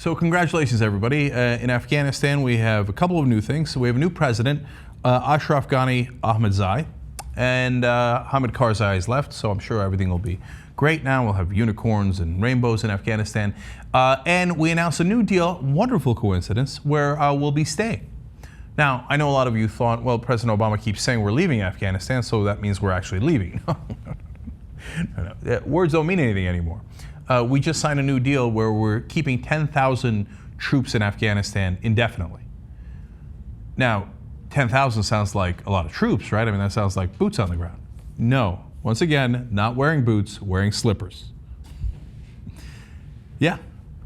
So congratulations, everybody. In Afghanistan, we have a couple of new things. So we have a new president, Ashraf Ghani Ahmadzai, and Hamid Karzai is left, so I'm sure everything will be great now. We'll have unicorns and rainbows in Afghanistan. And we announced a new deal, wonderful coincidence, where we'll be staying. Now, I know a lot of you thought, well, President Obama keeps saying we're leaving Afghanistan, so that means we're actually leaving. No. Words don't mean anything anymore. We just signed a new deal where we're keeping 10,000 troops in Afghanistan indefinitely. Now, 10,000 sounds like a lot of troops, right? I mean, that sounds like boots on the ground. No. Once again, not wearing boots, wearing slippers. Yeah,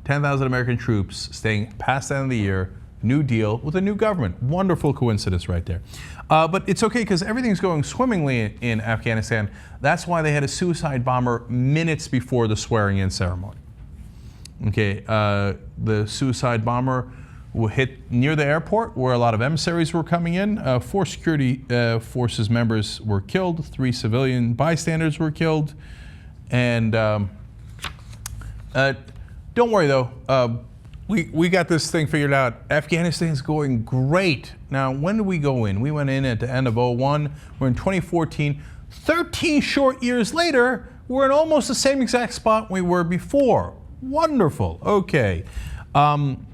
10,000 American troops staying past the end of the year, new deal with a new government. Wonderful coincidence right there. But it's okay because everything's going swimmingly in Afghanistan. That's why they had a suicide bomber minutes before the swearing-in ceremony. Okay, the suicide bomber hit near the airport where a lot of emissaries were coming in. 4 security forces members were killed. 3 civilian bystanders were killed. And don't worry though, we got this thing figured out. Afghanistan's going great. Now, when did we go in? We went in at the end of 2001. We're in 2014. 13 short years later, we're in almost the same exact spot we were before. Wonderful. Okay. And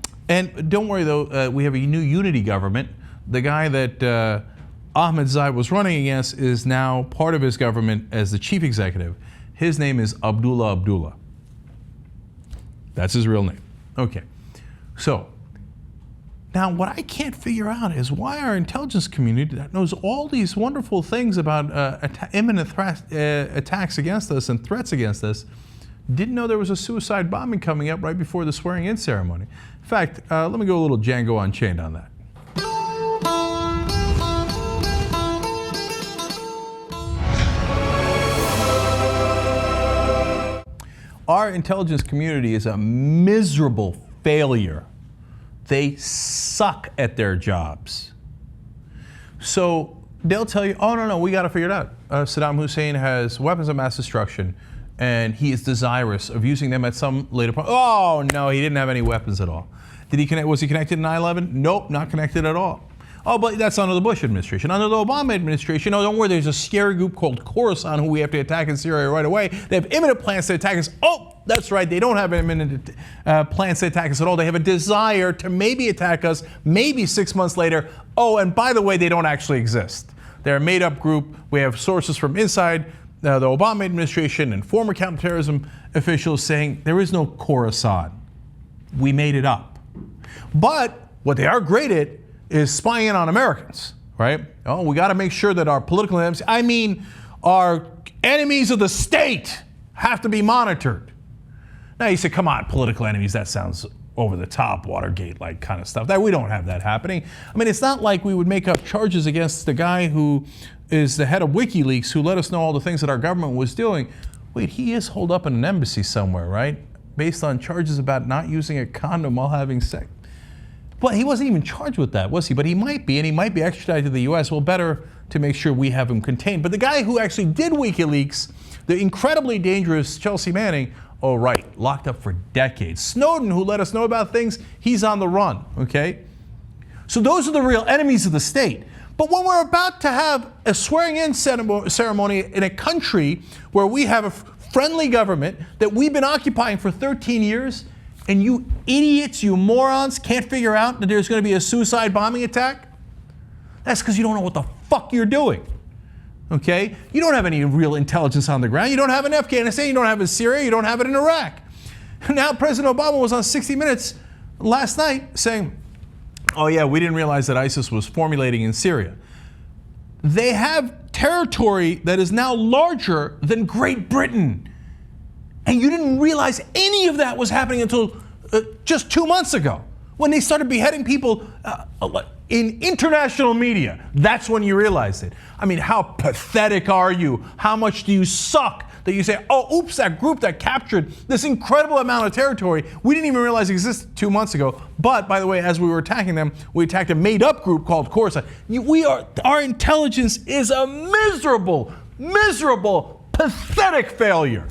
don't worry though, we have a new unity government. The guy that Ahmadzai was running against is now part of his government as the chief executive. His name is Abdullah Abdullah. That's his real name. Okay. So, now what I can't figure out is why our intelligence community that knows all these wonderful things about imminent attacks against us and threats against us didn't know there was a suicide bombing coming up right before the swearing-in ceremony. In fact, let me go a little Django Unchained on that. Our intelligence community is a miserable failure. They suck at their jobs. So they'll tell you, oh, no, we got to figure it out. Saddam Hussein has weapons of mass destruction, and he is desirous of using them at some later point. Oh, no, he didn't have any weapons at all. Did he connect? Was he connected to 9/11? Nope, not connected at all. Oh, but that's under the Bush administration. Under the Obama administration, no, don't worry, there's a scary group called Khorasan who we have to attack in Syria right away. They have imminent plans to attack us. Oh, that's right, they don't have imminent plans to attack us at all. They have a desire to maybe attack us, maybe 6 months later. Oh, and by the way, they don't actually exist. They're a made-up group. We have sources from inside the Obama administration and former counterterrorism officials saying there is no Khorasan. We made it up. But what they are great at is spying in on Americans, right? Oh, we got to make sure that our political enemies, I mean, our enemies of the state have to be monitored. Now you say, come on, political enemies, that sounds over the top, Watergate-like kind of stuff. That we don't have that happening. I mean, it's not like we would make up charges against the guy who is the head of WikiLeaks who let us know all the things that our government was doing. Wait, he is holed up in an embassy somewhere, right? Based on charges about not using a condom while having sex. Well, he wasn't even charged with that, was he? But he might be, and he might be extradited to the U.S. Well, better to make sure we have him contained. But the guy who actually did WikiLeaks, the incredibly dangerous Chelsea Manning, oh, right, locked up for decades. Snowden, who let us know about things, he's on the run, okay? So those are the real enemies of the state. But when we're about to have a swearing-in ceremony in a country where we have a friendly government that we've been occupying for 13 years, and you idiots, you morons, can't figure out that there's going to be a suicide bombing attack? That's because you don't know what the fuck you're doing. Okay? You don't have any real intelligence on the ground. You don't have it in Afghanistan. You don't have it in Syria. You don't have it in Iraq. Now, President Obama was on 60 Minutes last night saying, oh, yeah, we didn't realize that ISIS was formulating in Syria. They have territory that is now larger than Great Britain. And you didn't realize any of that was happening until just 2 months ago, when they started beheading people in international media. That's when you realized it. I mean, how pathetic are you? How much do you suck that you say, oh, oops, that group that captured this incredible amount of territory, we didn't even realize existed 2 months ago. But, by the way, as we were attacking them, we attacked a made-up group called Khorasan. Our intelligence is a miserable, pathetic failure.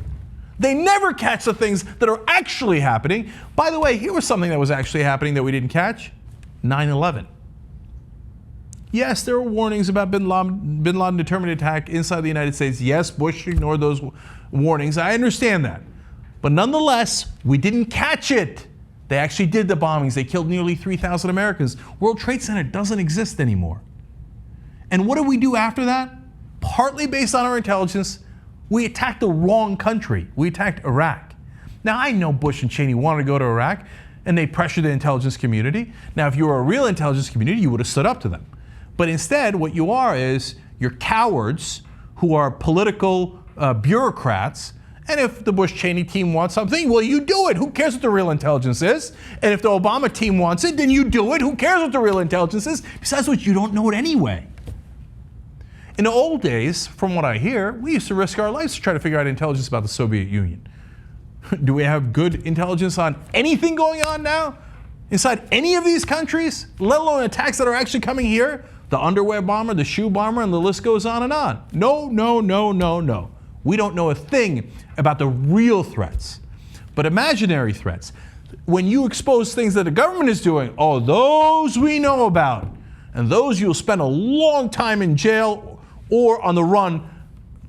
They never catch the things that are actually happening. By the way, here was something that was actually happening that we didn't catch. 9/11. Yes, there were warnings about bin Laden determined attack inside the United States. Yes, Bush ignored those warnings. I understand that. But nonetheless, we didn't catch it. They actually did the bombings. They killed nearly 3,000 Americans. World Trade Center doesn't exist anymore. And what did we do after that? Partly based on our intelligence, we attacked the wrong country. We attacked Iraq. Now, I know Bush and Cheney wanted to go to Iraq, and they pressured the intelligence community. Now, if you were a real intelligence community, you would have stood up to them. But instead, what you are is you're cowards who are political bureaucrats. And if the Bush-Cheney team wants something, well, you do it. Who cares what the real intelligence is? And if the Obama team wants it, then you do it. Who cares what the real intelligence is? Besides which, you don't know it anyway. In the old days, from what I hear, we used to risk our lives to try to figure out intelligence about the Soviet Union. Do we have good intelligence on anything going on now? Inside any of these countries? Let alone attacks that are actually coming here? The underwear bomber, the shoe bomber, and the list goes on and on. No, no, no, no, no. We don't know a thing about the real threats, but imaginary threats. When you expose things that the government is doing, oh, those we know about. And those you'll spend a long time in jail or on the run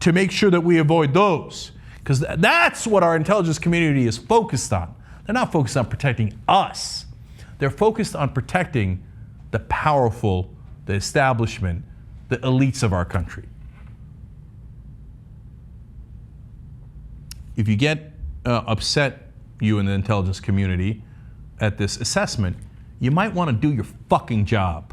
to make sure that we avoid those. Because that's what our intelligence community is focused on. They're not focused on protecting us. They're focused on protecting the powerful, the establishment, the elites of our country. If you get upset, you in the intelligence community, at this assessment, you might want to do your fucking job.